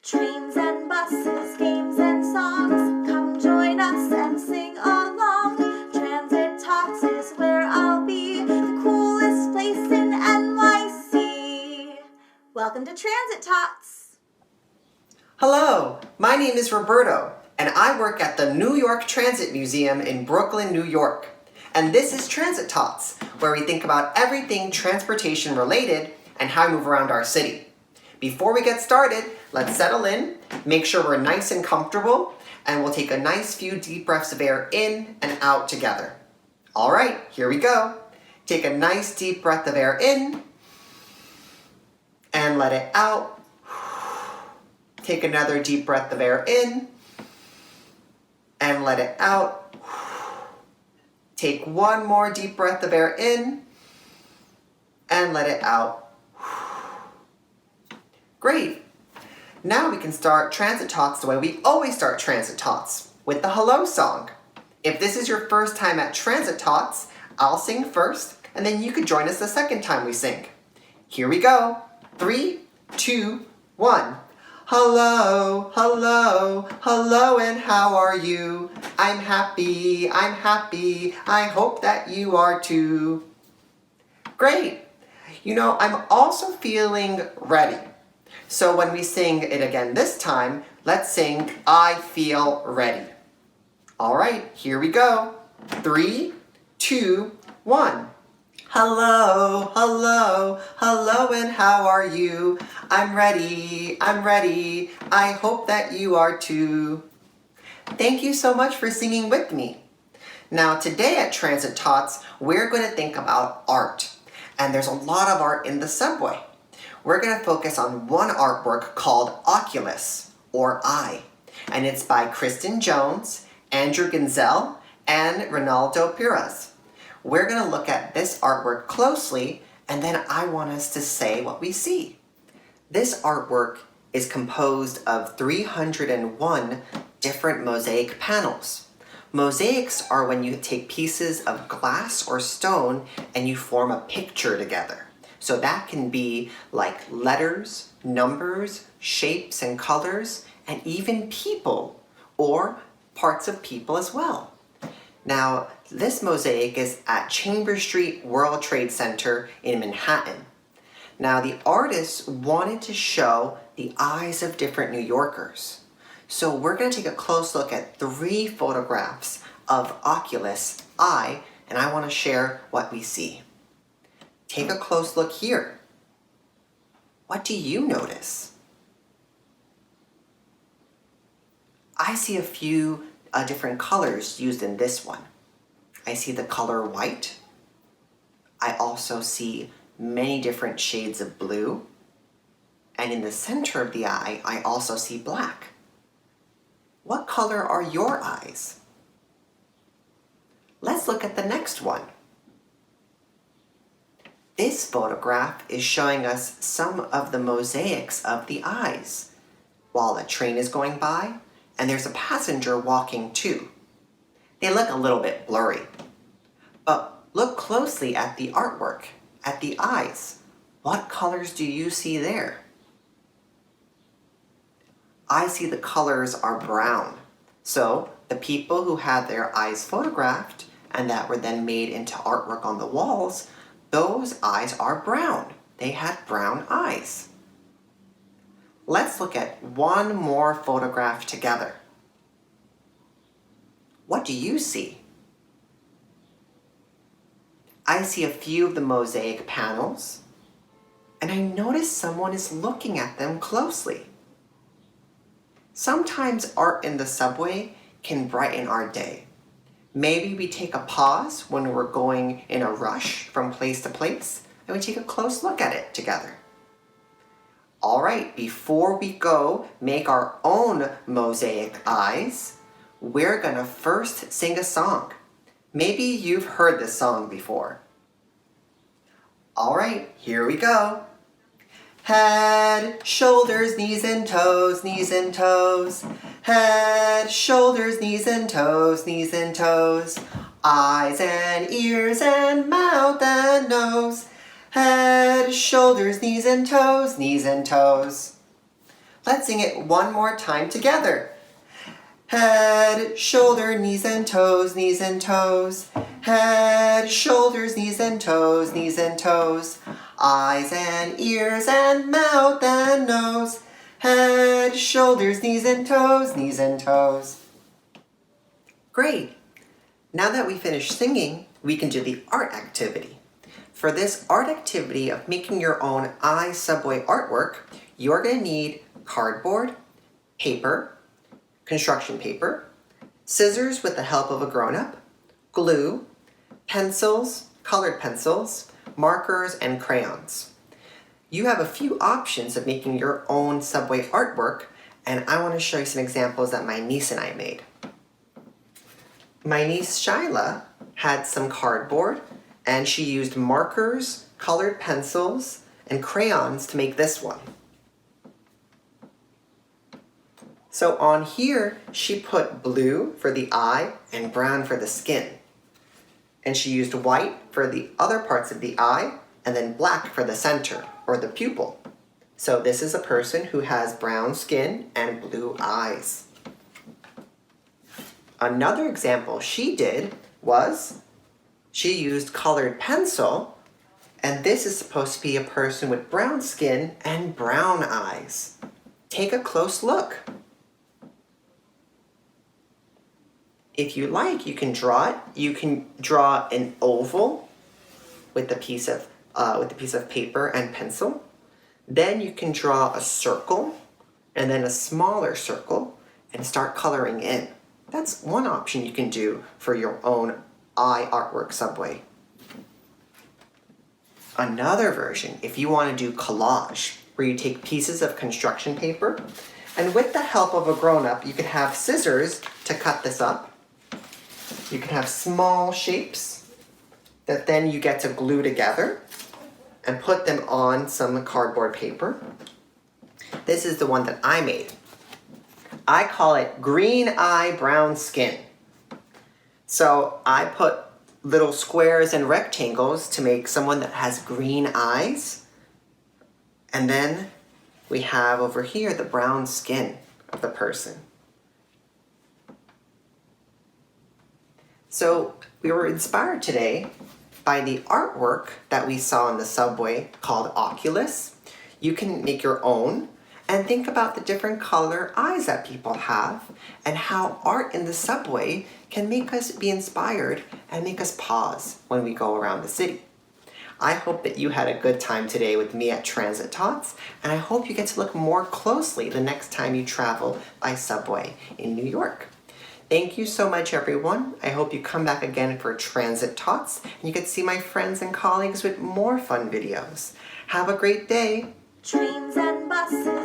Trains and buses, games and songs, come join us and sing along. Transit Tots is where I'll be, the coolest place in NYC. Welcome to Transit Tots. Hello, my name is Roberto, and I work at the New York Transit Museum in Brooklyn, New York. And this is Transit Tots, where we think about everything transportation related and how we move around our city. Before we get started, let's settle in, make sure we're nice and comfortable, and we'll take a nice few deep breaths of air in and out together. All right, here we go. Take a nice deep breath of air in and let it out. Take another deep breath of air in and let it out. Take one more deep breath of air in and let it out. Great. Now we can start Transit Tots the way we always start Transit Tots, with the hello song. If this is your first time at Transit Tots, I'll sing first, and then you can join us the second time we sing. Here we go. 3, 2, 1. Hello, hello, hello, and how are you? I'm happy, I hope that you are too. Great. I'm also feeling ready. So when we sing it again this time, let's sing I Feel Ready. All right, here we go. 3, 2, 1. Hello, hello, hello, and how are you? I'm ready, I hope that you are too. Thank you so much for singing with me. Now today at Transit Tots, we're going to think about art. And there's a lot of art in the subway. We're going to focus on one artwork called Oculus, or Eye. And it's by Kristen Jones, Andrew Gonzell, and Ronaldo Pires. We're going to look at this artwork closely, and then I want us to say what we see. This artwork is composed of 301 different mosaic panels. Mosaics are when you take pieces of glass or stone and you form a picture together. So that can be like letters, numbers, shapes and colors, and even people or parts of people as well. Now, this mosaic is at Chambers Street World Trade Center in Manhattan. Now, the artists wanted to show the eyes of different New Yorkers. So we're going to take a close look at 3 photographs of Oculus, Eye, and I want to share what we see. Take a close look here. What do you notice? I see a few different colors used in this one. I see the color white. I also see many different shades of blue. And in the center of the eye, I also see black. What color are your eyes? Let's look at the next one. This photograph is showing us some of the mosaics of the eyes while a train is going by and there's a passenger walking too. They look a little bit blurry, but look closely at the artwork, at the eyes. What colors do you see there? I see the colors are brown. So the people who had their eyes photographed and that were then made into artwork on the walls, those eyes are brown. They had brown eyes. Let's look at one more photograph together. What do you see? I see a few of the mosaic panels, and I notice someone is looking at them closely. Sometimes art in the subway can brighten our day. Maybe we take a pause when we're going in a rush from place to place, and we take a close look at it together. All right, before we go make our own mosaic eyes, we're gonna first sing a song. Maybe you've heard this song before. All right, here we go. Head, shoulders, knees and toes, knees and toes. Head, shoulders, knees and toes, knees and toes. Eyes and ears and mouth and nose. Head, shoulders, knees and toes, knees and toes. Let's sing it one more time together. Head, shoulder, knees and toes, knees and toes. Head, shoulders, knees and toes, knees and toes. Eyes and ears and mouth and nose. Head, shoulders, knees and toes, knees and toes. Great! Now that we finished singing, we can do the art activity. For this art activity of making your own eye subway artwork, you're going to need cardboard, paper, construction paper, scissors with the help of a grown-up, glue, pencils, colored pencils, markers, and crayons. You have a few options of making your own subway artwork, and I want to show you some examples that my niece and I made. My niece Shyla had some cardboard, and she used markers, colored pencils, and crayons to make this one. So on here, she put blue for the eye and brown for the skin. And she used white for the other parts of the eye and then black for the center or the pupil. So this is a person who has brown skin and blue eyes. Another example she did was she used colored pencil, and this is supposed to be a person with brown skin and brown eyes. Take a close look. If you like, you can draw it. You can draw an oval with a piece of paper and pencil. Then you can draw a circle and then a smaller circle and start coloring in. That's one option you can do for your own eye artwork subway. Another version, if you want to do collage, where you take pieces of construction paper and with the help of a grown-up, you could have scissors to cut this up. You can have small shapes that then you get to glue together and put them on some cardboard paper. This is the one that I made. I call it green eye, brown skin. So I put little squares and rectangles to make someone that has green eyes. And then we have over here the brown skin of the person. So we were inspired today by the artwork that we saw in the subway called Oculus. You can make your own and think about the different color eyes that people have and how art in the subway can make us be inspired and make us pause when we go around the city. I hope that you had a good time today with me at Transit Tots, and I hope you get to look more closely the next time you travel by subway in New York. Thank you so much, everyone. I hope you come back again for Transit Tots, and you can see my friends and colleagues with more fun videos. Have a great day. Trains and buses.